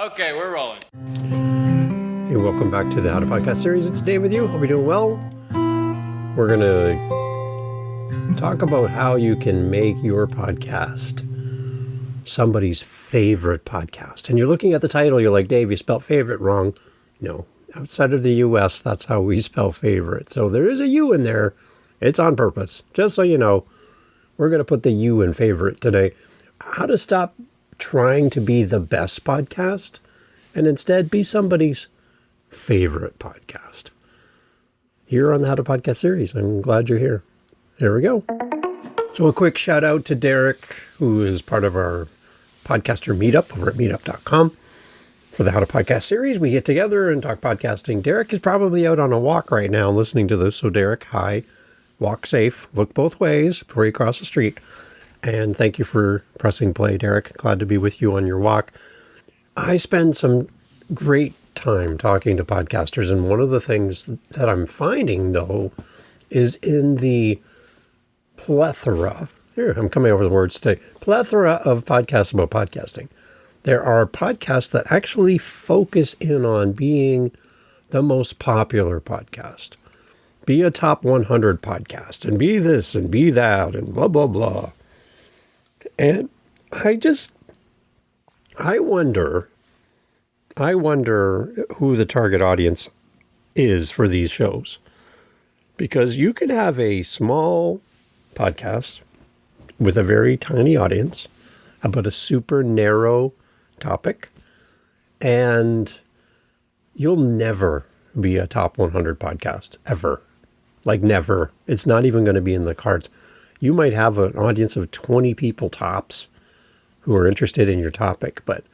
Okay, we're rolling. Hey, welcome back to the How to Podcast series. It's Dave with you. Hope you're doing well. We're going to talk about how you can make your podcast somebody's favorite podcast. And you're looking at the title, you're like, Dave, you spelled favorite wrong. No, outside of the U.S., that's how we spell favorite. So there is a U in there. It's on purpose. Just so you know, we're going to put the U in favorite today. How to stop trying to be the best podcast and instead be somebody's favorite podcast. Here on the How to Podcast series. I'm glad you're here. Here we go. So a quick shout out to Derek, who is part of our podcaster meetup over at meetup.com. For the How to Podcast series, we get together and talk podcasting. Derek is probably out on a walk right now listening to this. So Derek, hi. Walk safe. Look both ways before you cross the street. And thank you for pressing play, Derek. Glad to be with you on your walk. I spend some great time talking to podcasters, and one of the things that I'm finding, though, is in the plethora, here, I'm coming over the words today, plethora of podcasts about podcasting. There are podcasts that actually focus in on being the most popular podcast. Be a top 100 podcast, and be this, and be that, and blah, blah, blah. And I wonder who the target audience is for these shows. Because you could have a small podcast with a very tiny audience about a super narrow topic, and you'll never be a top 100 podcast, ever. Like never. It's not even going to be in the cards. You might have an audience of 20 people tops who are interested in your topic, but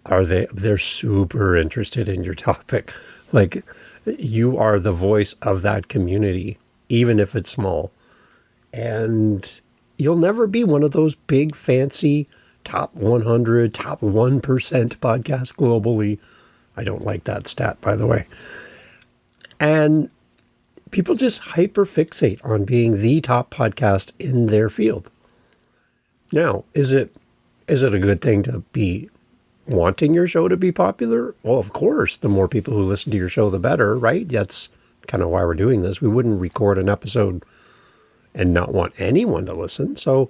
they're super interested in your topic. Like, you are the voice of that community, even if it's small. And you'll never be one of those big, fancy top 100, top 1% podcasts globally. I don't like that stat, by the way. And people just hyper-fixate on being the top podcast in their field. Now, is it a good thing to be wanting your show to be popular? Well, of course, the more people who listen to your show, the better, right? That's kind of why we're doing this. We wouldn't record an episode and not want anyone to listen. So,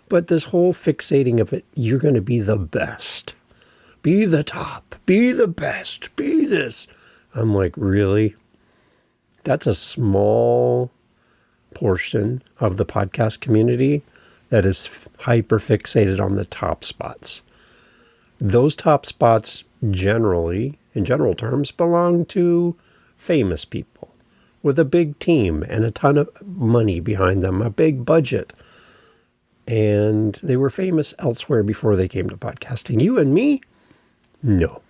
but this whole fixating of it, you're going to be the best. Be the top. Be the best. Be this. I'm like, really? That's a small portion of the podcast community that is hyper fixated on the top spots. Those top spots generally, in general terms, belong to famous people with a big team and a ton of money behind them, a big budget. And they were famous elsewhere before they came to podcasting. You and me? No.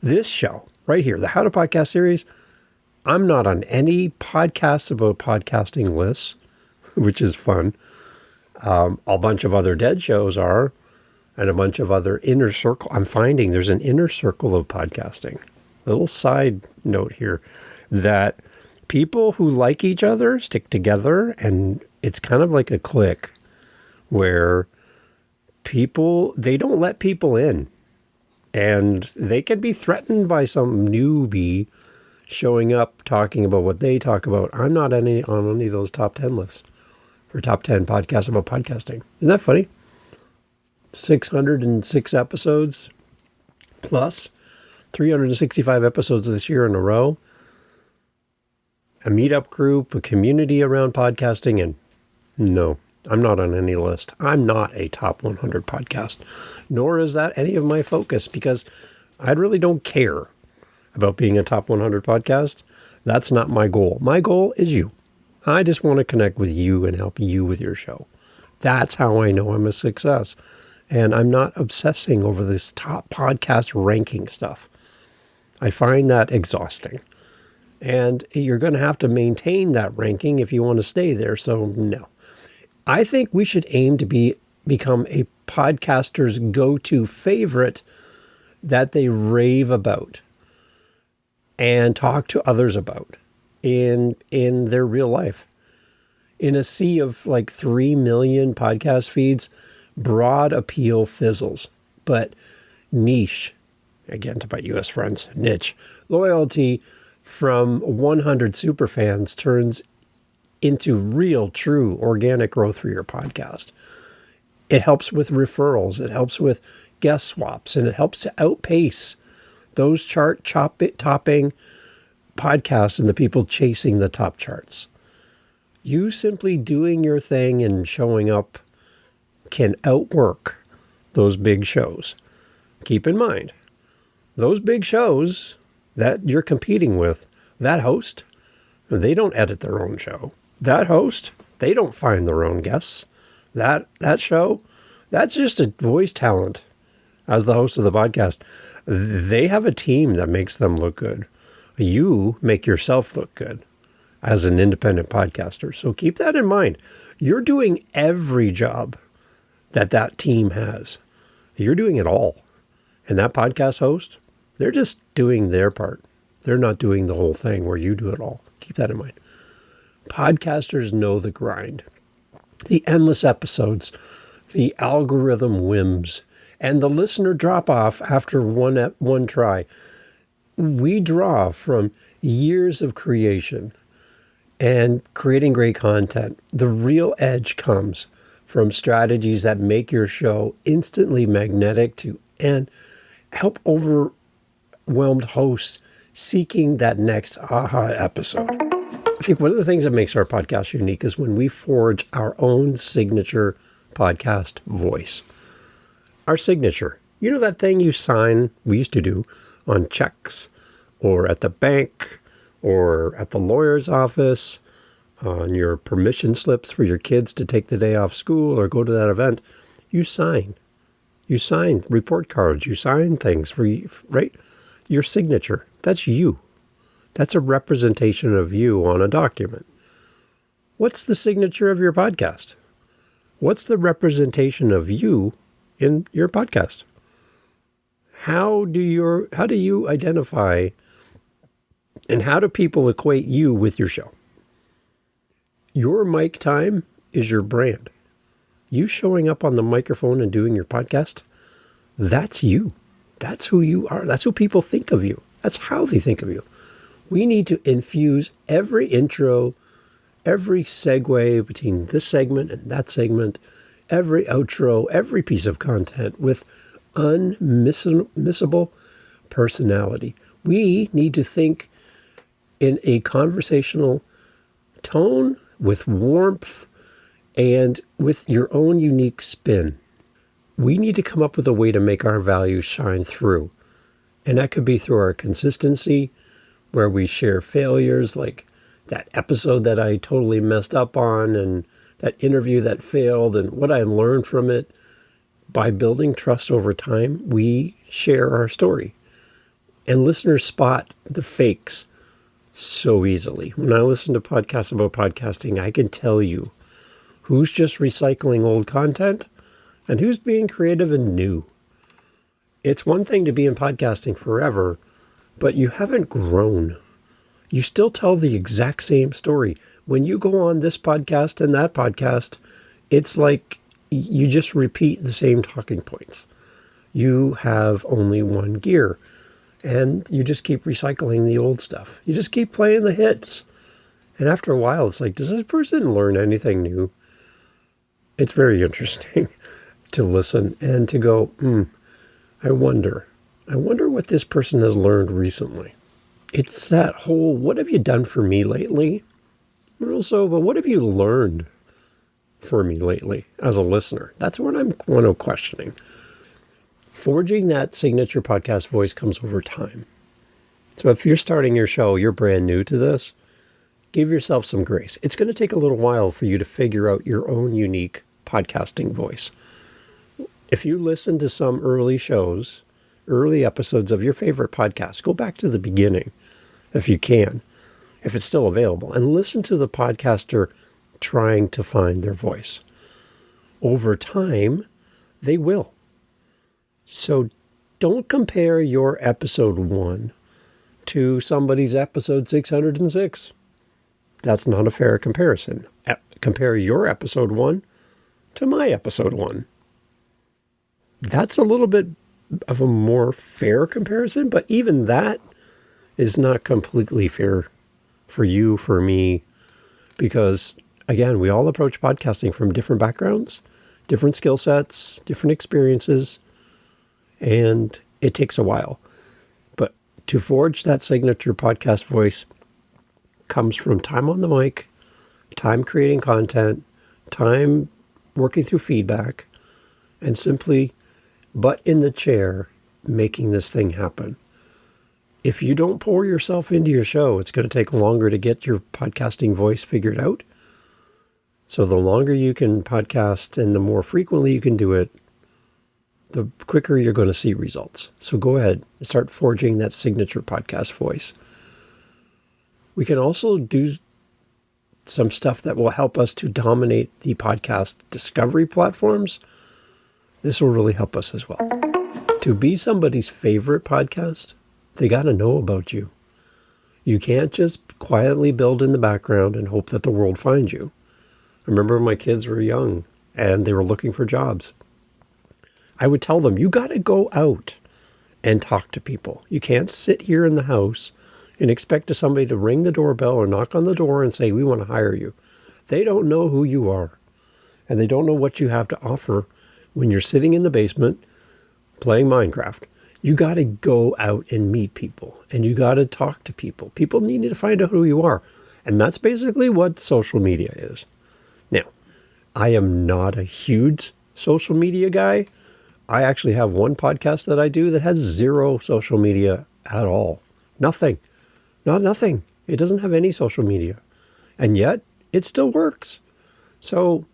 This show right here, the How to Podcast series, I'm not on any podcasts about podcasting lists, which is fun. A bunch of other dead shows are, and a bunch of other inner circle. I'm finding there's an inner circle of podcasting. Little side note here, that people who like each other stick together, and it's kind of like a clique where they don't let people in, and they can be threatened by some newbie showing up, talking about what they talk about. I'm not on any of those top 10 lists for top 10 podcasts about podcasting. Isn't that funny? 606 episodes plus 365 episodes this year in a row. A meetup group, a community around podcasting, and no, I'm not on any list. I'm not a top 100 podcast, nor is that any of my focus, because I really don't care about being a top 100 podcast. That's not my goal. My goal is you. I just want to connect with you and help you with your show. That's how I know I'm a success. And I'm not obsessing over this top podcast ranking stuff. I find that exhausting. And you're going to have to maintain that ranking if you want to stay there. So no. I think we should aim to become a podcaster's go-to favorite that they rave about and talk to others about in their real life. In a sea of like 3 million podcast feeds, broad appeal fizzles. But niche, again to my US friends, niche, loyalty from 100 superfans turns into real, true, organic growth for your podcast. It helps with referrals, it helps with guest swaps, and it helps to outpace those topping podcasts and the people chasing the top charts. You simply doing your thing and showing up can outwork those big shows. Keep in mind, those big shows that you're competing with, that host, they don't edit their own show. That host, they don't find their own guests. That show, that's just a voice talent as the host of the podcast. They have a team that makes them look good. You make yourself look good as an independent podcaster. So keep that in mind. You're doing every job that team has. You're doing it all. And that podcast host, they're just doing their part. They're not doing the whole thing where you do it all. Keep that in mind. Podcasters know the grind, the endless episodes, the algorithm whims, and the listener drop-off after one try. We draw from years of creation and creating great content. The real edge comes from strategies that make your show instantly magnetic to and help overwhelmed hosts seeking that next aha episode. I think one of the things that makes our podcast unique is when we forge our own signature podcast voice. Our signature. You know that thing you sign, we used to do, on checks or at the bank or at the lawyer's office, on your permission slips for your kids to take the day off school or go to that event. You sign. You sign report cards. You sign things for you, right? Your signature. That's you. That's a representation of you on a document. What's the signature of your podcast? What's the representation of you in your podcast? How do you identify and how do people equate you with your show? Your mic time is your brand. You showing up on the microphone and doing your podcast, that's you. That's who you are. That's who people think of you. That's how they think of you. We need to infuse every intro, every segue between this segment and that segment, every outro, every piece of content with unmissable personality. We need to think in a conversational tone with warmth and with your own unique spin. We need to come up with a way to make our values shine through. And that could be through our consistency, where we share failures like that episode that I totally messed up on and that interview that failed and what I learned from it. By building trust over time, we share our story. And listeners spot the fakes so easily. When I listen to podcasts about podcasting, I can tell you who's just recycling old content and who's being creative and new. It's one thing to be in podcasting forever, but you haven't grown. You still tell the exact same story. When you go on this podcast and that podcast, it's like you just repeat the same talking points. You have only one gear, and you just keep recycling the old stuff. You just keep playing the hits. And after a while, it's like, does this person learn anything new? It's very interesting to listen and to go, I wonder what this person has learned recently. It's that whole, what have you done for me lately? And also, but what have you learned for me lately as a listener? That's what I'm questioning. Forging that signature podcast voice comes over time. So if you're starting your show, you're brand new to this, give yourself some grace. It's going to take a little while for you to figure out your own unique podcasting voice. If you listen to some early shows, early episodes of your favorite podcast, go back to the beginning if you can, if it's still available, and listen to the podcaster trying to find their voice. Over time, they will. So don't compare your episode 1 to somebody's episode 606. That's not a fair comparison. Compare your episode 1 to my episode 1. That's a little bit of a more fair comparison, but even that is not completely fair for you, for me, because again, we all approach podcasting from different backgrounds, different skill sets, different experiences, and it takes a while. But to forge that signature podcast voice comes from time on the mic, time creating content, time working through feedback, and simply butt in the chair making this thing happen. If you don't pour yourself into your show, it's going to take longer to get your podcasting voice figured out. So the longer you can podcast and the more frequently you can do it, the quicker you're going to see results. So go ahead and start forging that signature podcast voice. We can also do some stuff that will help us to dominate the podcast discovery platforms. This will really help us as well. To be somebody's favorite podcast, they got to know about you. You can't just quietly build in the background and hope that the world finds you. I remember when my kids were young and they were looking for jobs. I would tell them, you got to go out and talk to people. You can't sit here in the house and expect somebody to ring the doorbell or knock on the door and say, we want to hire you. They don't know who you are, and they don't know what you have to offer when you're sitting in the basement playing Minecraft. You got to go out and meet people, and you got to talk to people. People need to find out who you are, and that's basically what social media is. Now, I am not a huge social media guy. I actually have one podcast that I do that has zero social media at all. Nothing. Not nothing. It doesn't have any social media. And yet, it still works. So,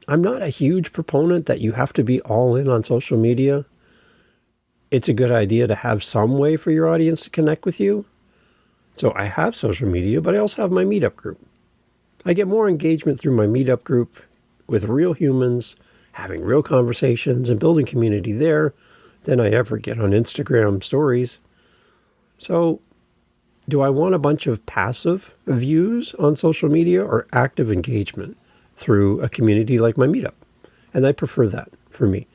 I'm not a huge proponent that you have to be all in on social media. It's a good idea to have some way for your audience to connect with you. So, I have social media, but I also have my meetup group. I get more engagement through my meetup group with real humans, having real conversations and building community there than I ever get on Instagram stories. So, do I want a bunch of passive views on social media or active engagement through a community like my meetup? And I prefer that for me.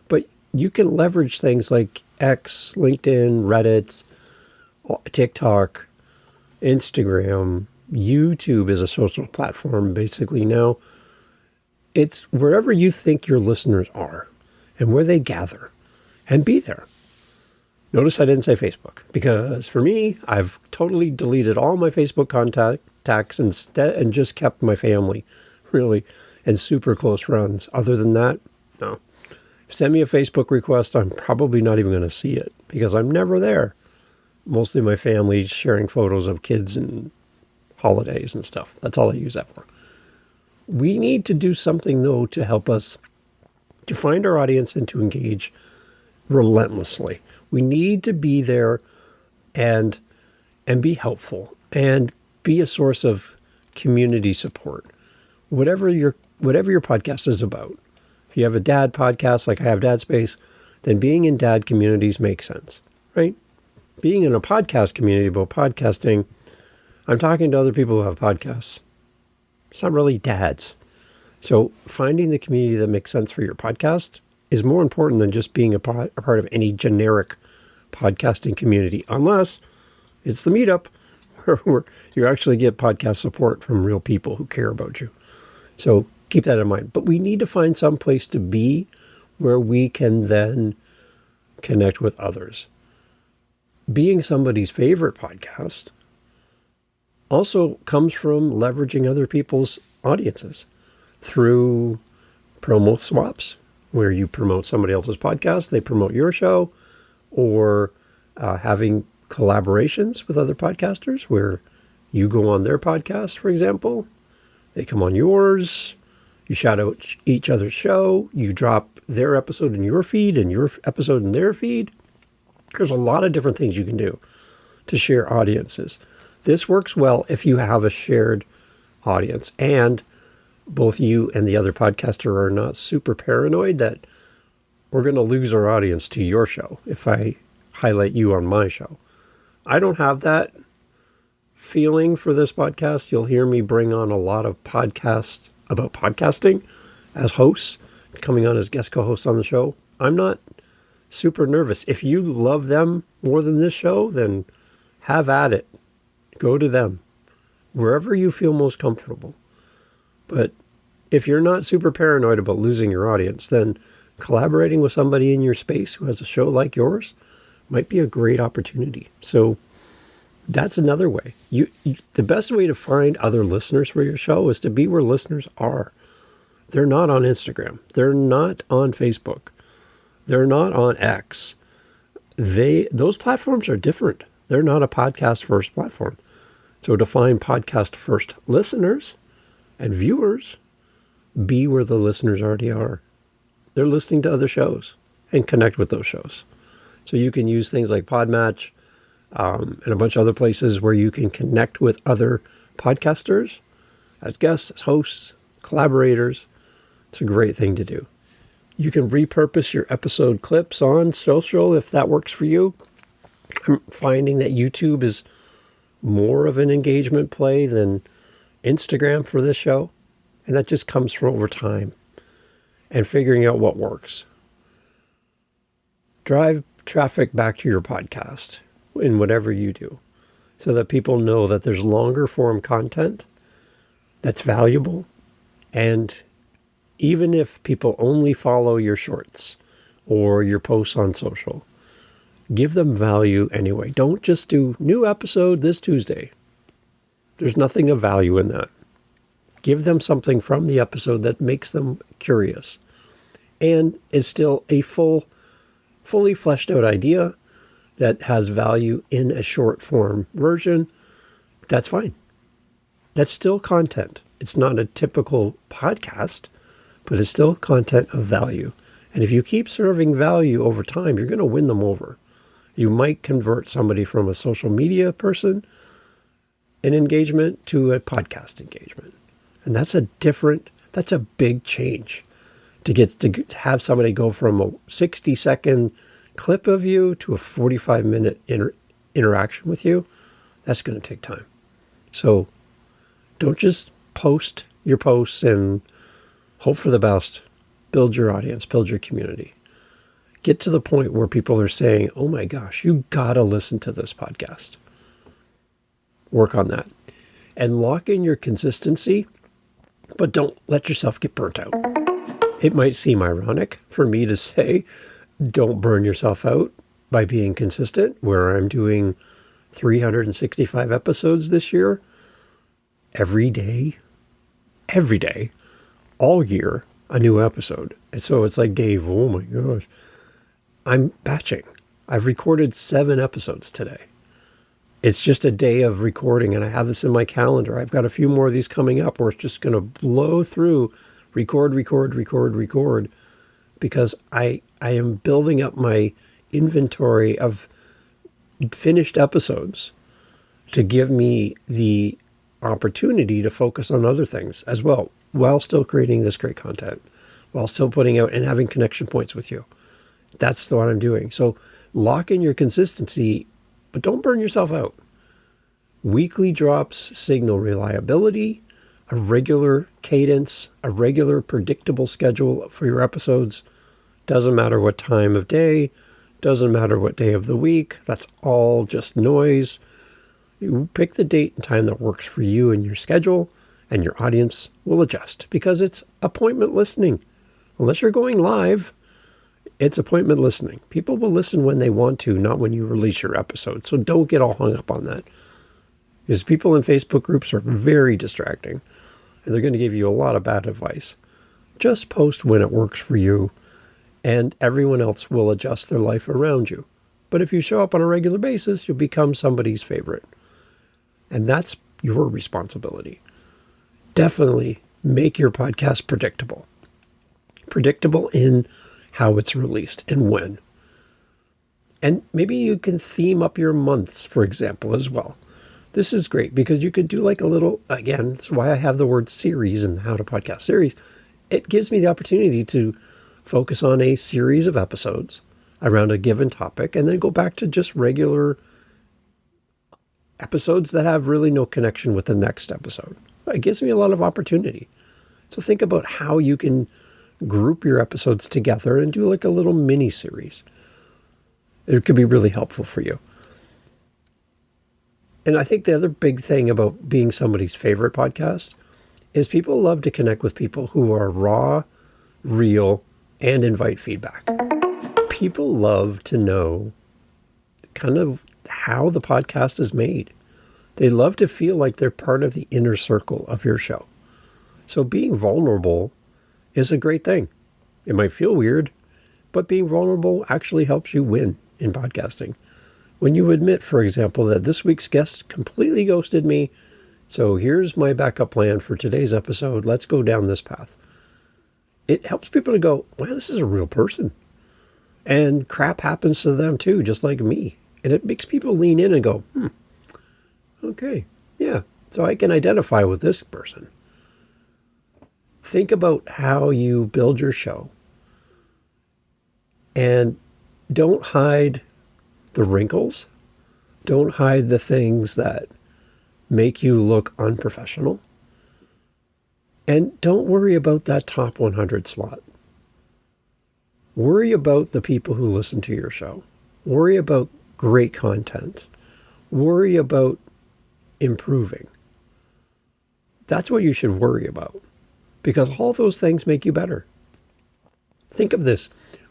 But you can leverage things like X, LinkedIn, Reddit, TikTok, Instagram, YouTube is a social platform basically now. It's wherever you think your listeners are and where they gather, and be there. Notice I didn't say Facebook, because for me, I've totally deleted all my Facebook contacts instead and just kept my family, really, and super close friends. Other than that, no. Send me a Facebook request, I'm probably not even going to see it because I'm never there. Mostly my family sharing photos of kids and holidays and stuff. That's all I use that for. We need to do something, though, to help us to find our audience and to engage relentlessly. We need to be there and be helpful and be a source of community support. Whatever your podcast is about. If you have a dad podcast like I have Dad Space, then being in dad communities makes sense, right? Being in a podcast community about podcasting, I'm talking to other people who have podcasts. It's not really dads. So finding the community that makes sense for your podcast is more important than just being a part of any generic podcasting community, unless it's the meetup where you actually get podcast support from real people who care about you. So keep that in mind. But we need to find some place to be where we can then connect with others. Being somebody's favorite podcast also comes from leveraging other people's audiences through promo swaps, where you promote somebody else's podcast, they promote your show, or having collaborations with other podcasters where you go on their podcast, for example, they come on yours, you shout out each other's show, you drop their episode in your feed and your episode in their feed. There's a lot of different things you can do to share audiences. This works well if you have a shared audience and both you and the other podcaster are not super paranoid that we're going to lose our audience to your show if I highlight you on my show. I don't have that feeling for this podcast. You'll hear me bring on a lot of podcasts about podcasting as hosts, coming on as guest co-hosts on the show. I'm not super nervous. If you love them more than this show, then have at it. Go to them, wherever you feel most comfortable. But if you're not super paranoid about losing your audience, then collaborating with somebody in your space who has a show like yours might be a great opportunity. So that's another way. The best way to find other listeners for your show is to be where listeners are. They're not on Instagram. They're not on Facebook. They're not on X. Those platforms are different. They're not a podcast first platform. So to find podcast first listeners and viewers, be where the listeners already are. They're listening to other shows and connect with those shows. So you can use things like Podmatch and a bunch of other places where you can connect with other podcasters as guests, as hosts, collaborators. It's a great thing to do. You can repurpose your episode clips on social if that works for you. I'm finding that YouTube is more of an engagement play than Instagram for this show. And that just comes from over time and figuring out what works. Drive traffic back to your podcast in whatever you do so that people know that there's longer form content that's valuable. And even if people only follow your shorts or your posts on social, give them value anyway. Don't just do new episode this Tuesday. There's nothing of value in that. Give them something from the episode that makes them curious and is still a fully fleshed out idea that has value in a short form version. That's fine. That's still content. It's not a typical podcast, but it's still content of value. And if you keep serving value over time, you're going to win them over. You might convert somebody from a social media person in engagement to a podcast engagement. And that's a big change to have somebody go from a 60-second clip of you to a 45-minute interaction with you. That's going to take time. So don't just post your posts and hope for the best. Build your audience, build your community. Get to the point where people are saying, oh my gosh, you got to listen to this podcast. Work on that. And lock in your consistency, but don't let yourself get burnt out. It might seem ironic for me to say, don't burn yourself out by being consistent, where I'm doing 365 episodes this year, every day, all year, a new episode. And so it's like, Dave, oh my gosh, I'm batching. I've recorded 7 episodes today. It's just a day of recording, and I have this in my calendar. I've got a few more of these coming up where it's just going to blow through, record, because I am building up my inventory of finished episodes to give me the opportunity to focus on other things as well, while still creating this great content, while still putting out and having connection points with you. That's what I'm doing. So lock in your consistency, but don't burn yourself out. Weekly drops signal reliability, a regular cadence, a regular predictable schedule for your episodes. Doesn't matter what time of day, doesn't matter what day of the week. That's all just noise. You pick the date and time that works for you and your schedule, and your audience will adjust because it's appointment listening. Unless you're going live, it's appointment listening. People will listen when they want to, not when you release your episode. So don't get all hung up on that. Because people in Facebook groups are very distracting, and they're going to give you a lot of bad advice. Just post when it works for you, and everyone else will adjust their life around you. But if you show up on a regular basis, you'll become somebody's favorite. And that's your responsibility. Definitely make your podcast predictable. Predictable in how it's released and when. And maybe you can theme up your months, for example, as well. This is great because you could do like a little, again, that's why I have the word series in How to Podcast Series. It gives me the opportunity to focus on a series of episodes around a given topic and then go back to just regular episodes that have really no connection with the next episode. It gives me a lot of opportunity. So think about how you can group your episodes together and do like a little mini series. It could be really helpful for you. And I think the other big thing about being somebody's favorite podcast is people love to connect with people who are raw, real, and invite feedback. People love to know kind of how the podcast is made. They love to feel like they're part of the inner circle of your show. So being vulnerable is a great thing. It might feel weird, but being vulnerable actually helps you win in podcasting. When you admit, for example, that this week's guest completely ghosted me, so here's my backup plan for today's episode, let's go down this path. It helps people to go, wow, this is a real person. And crap happens to them too, just like me. And it makes people lean in and go, okay, yeah, so I can identify with this person. Think about how you build your show. And don't hide the wrinkles. Don't hide the things that make you look unprofessional. And don't worry about that top 100 slot. Worry about the people who listen to your show. Worry about great content. Worry about improving. That's what you should worry about, because all those things make you better. Think of this.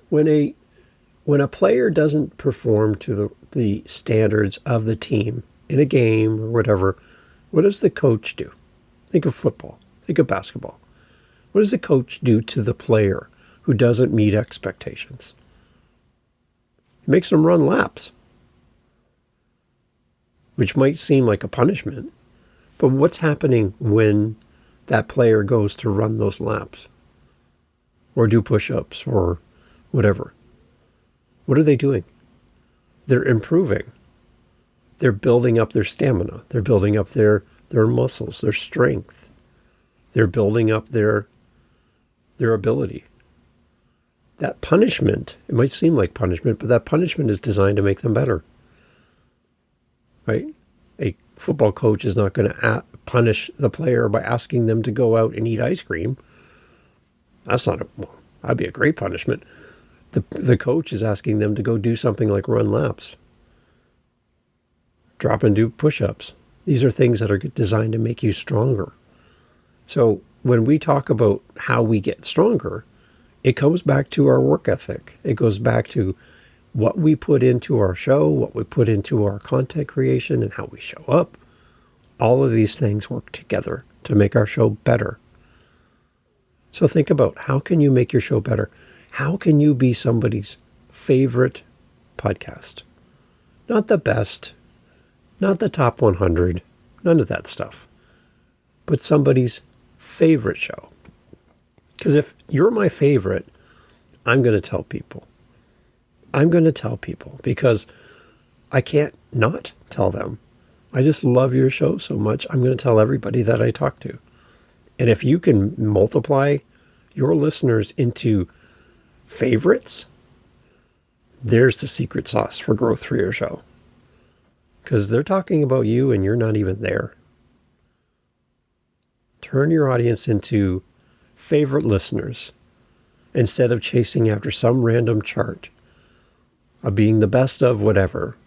When a player doesn't perform to the standards of the team in a game or whatever, what does the coach do? Think of football. Think of basketball. What does the coach do to the player who doesn't meet expectations? He makes them run laps, which might seem like a punishment. But what's happening when that player goes to run those laps or do push-ups or whatever? What are they doing? They're improving. They're building up their stamina. They're building up their muscles, their strength. They're building up their ability. That punishment, it might seem like punishment, but that punishment is designed to make them better. Right? A football coach is not going to punish the player by asking them to go out and eat ice cream. That'd be a great punishment. The coach is asking them to go do something like run laps, drop and do push-ups. These are things that are designed to make you stronger. So when we talk about how we get stronger, it comes back to our work ethic. It goes back to what we put into our show, what we put into our content creation, and how we show up. All of these things work together to make our show better. So think about, how can you make your show better? How can you be somebody's favorite podcast? Not the best, not the top 100, none of that stuff, but somebody's favorite show. Because if you're my favorite, I'm going to tell people. I'm going to tell people because I can't not tell them. I just love your show so much, I'm going to tell everybody that I talk to. And if you can multiply your listeners into favorites, there's the secret sauce for growth for your show. Because they're talking about you and you're not even there. Turn your audience into favorite listeners instead of chasing after some random chart of being the best of whatever.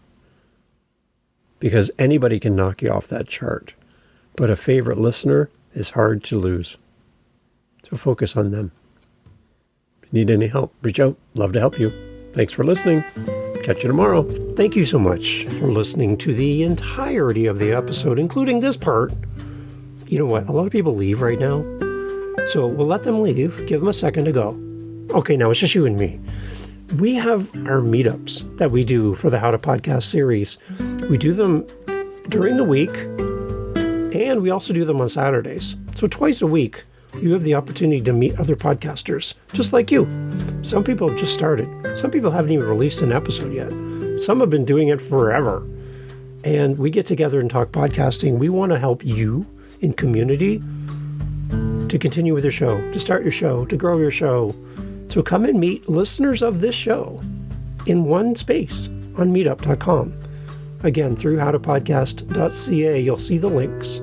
Because anybody can knock you off that chart. But a favorite listener is hard to lose. So focus on them. If you need any help, reach out. Love to help you. Thanks for listening. Catch you tomorrow. Thank you so much for listening to the entirety of the episode, including this part. You know what? A lot of people leave right now. So we'll let them leave. Give them a second to go. Okay, now it's just you and me. We have our meetups that we do for the How to Podcast series. We do them during the week, and we also do them on Saturdays. So twice a week, you have the opportunity to meet other podcasters, just like you. Some people have just started. Some people haven't even released an episode yet. Some have been doing it forever. And we get together and talk podcasting. We want to help you in community to continue with your show, to start your show, to grow your show. So come and meet listeners of this show in one space on meetup.com. Again, through howtopodcast.ca, you'll see the links.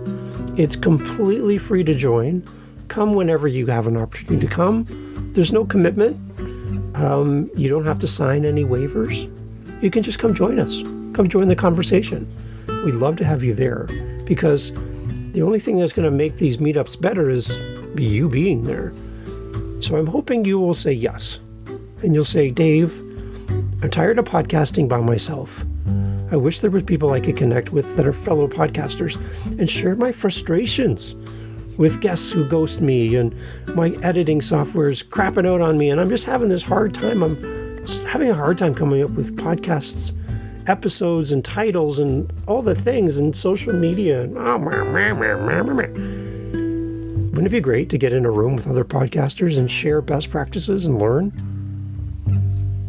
It's completely free to join. Come whenever you have an opportunity to come. There's no commitment. You don't have to sign any waivers. you can just come join us. Come join the conversation. We'd love to have you there, because the only thing that's going to make these meetups better is you being there. So I'm hoping you will say yes. And you'll say, Dave, I'm tired of podcasting by myself. I wish there were people I could connect with that are fellow podcasters and share my frustrations with guests who ghost me, and my editing software is crapping out on me, and I'm just having this hard time. I'm just having a hard time coming up with podcasts, episodes and titles and all the things, and social media. Wouldn't it be great to get in a room with other podcasters and share best practices and learn?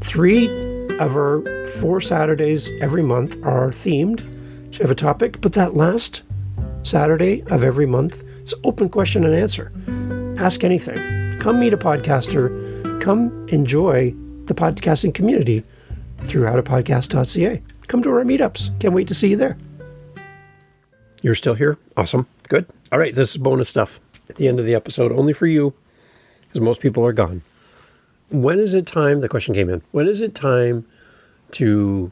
3 of our 4 Saturdays every month are themed. So you have a topic, but that last Saturday of every month is open question and answer. Ask anything. Come meet a podcaster. Come enjoy the podcasting community through howtopodcast.ca. Come to our meetups. Can't wait to see you there. You're still here? Awesome. Good. All right, this is bonus stuff at the end of the episode, only for you, because most people are gone. When is it time, the question came in, when is it time to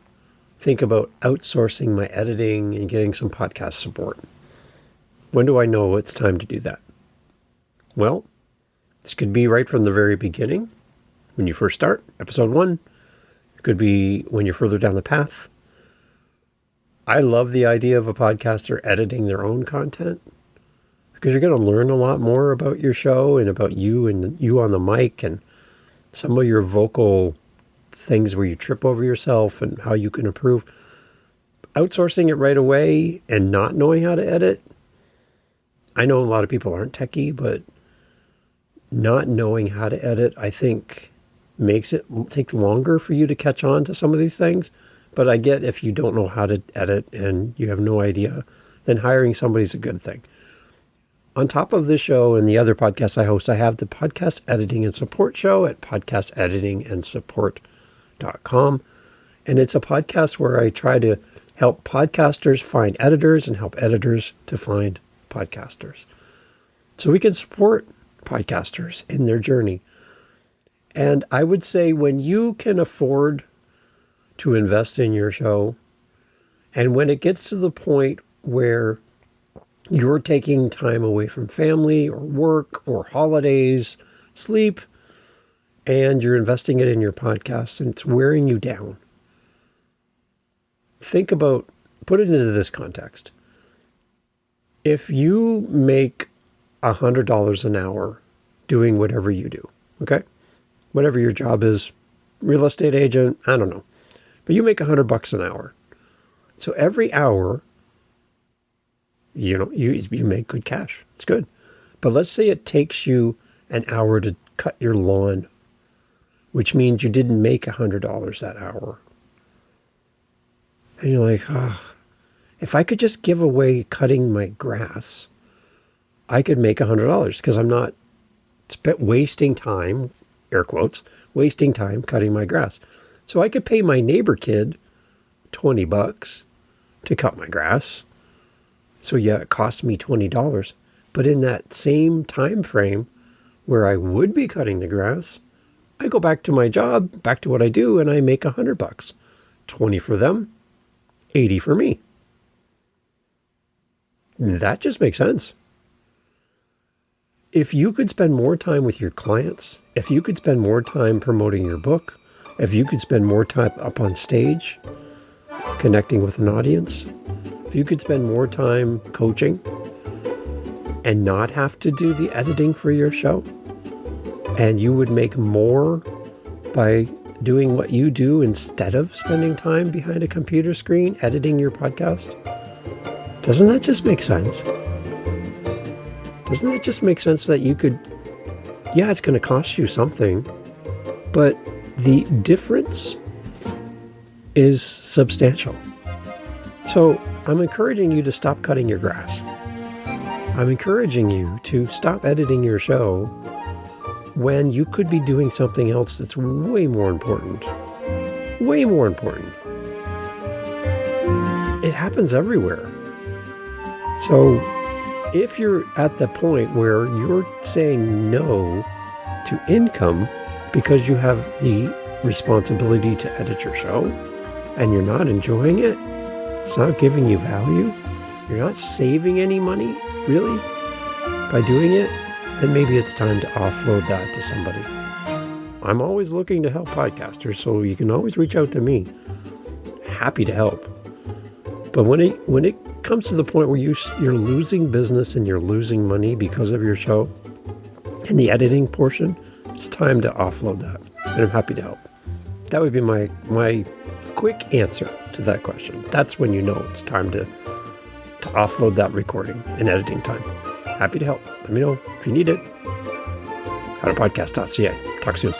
think about outsourcing my editing and getting some podcast support? When do I know it's time to do that? Well, this could be right from the very beginning, when you first start, episode 1. It could be when you're further down the path. I love the idea of a podcaster editing their own content, because you're going to learn a lot more about your show and about you and you on the mic, and some of your vocal things where you trip over yourself and how you can improve. Outsourcing it right away and not knowing how to edit. I know a lot of people aren't techie, but not knowing how to edit, I think, makes it take longer for you to catch on to some of these things. But I get if you don't know how to edit and you have no idea, then hiring somebody is a good thing. On top of this show and the other podcasts I host, I have the Podcast Editing and Support Show at podcasteditingandsupport.com. And it's a podcast where I try to help podcasters find editors and help editors to find podcasters, so we can support podcasters in their journey. And I would say when you can afford to invest in your show, and when it gets to the point where you're taking time away from family or work or holidays, sleep, and you're investing it in your podcast and it's wearing you down, think about, put it into this context. If you make $100 an hour doing whatever you do, okay? Whatever your job is, real estate agent, I don't know. But you make $100 an hour. So every hour, you make good cash. It's good. But let's say it takes you an hour to cut your lawn, which means you didn't make $100 that hour. And you're like, if I could just give away cutting my grass, I could make $100 because I'm not wasting time, air quotes, wasting time cutting my grass. So I could pay my neighbor kid $20 to cut my grass. So yeah, it cost me $20. But in that same time frame where I would be cutting the grass, I go back to my job, back to what I do, and I make $100. 20 for them, 80 for me. That just makes sense. If you could spend more time with your clients, if you could spend more time promoting your book, if you could spend more time up on stage, connecting with an audience, if you could spend more time coaching and not have to do the editing for your show, and you would make more by doing what you do instead of spending time behind a computer screen editing your podcast, doesn't that just make sense? Doesn't that just make sense that you could, yeah, it's going to cost you something, but the difference is substantial. So I'm encouraging you to stop cutting your grass. I'm encouraging you to stop editing your show when you could be doing something else that's way more important. Way more important. It happens everywhere. So if you're at the point where you're saying no to income because you have the responsibility to edit your show, and you're not enjoying it, it's not giving you value, you're not saving any money, really, by doing it, then maybe it's time to offload that to somebody. I'm always looking to help podcasters, so you can always reach out to me. Happy to help. But when it comes to the point where you're losing business and you're losing money because of your show and the editing portion, it's time to offload that. And I'm happy to help. That would be my quick answer to that question. That's when you know it's time to offload that recording and editing time. Happy to help. Let me know if you need it. Howtopodcast.ca. Talk soon.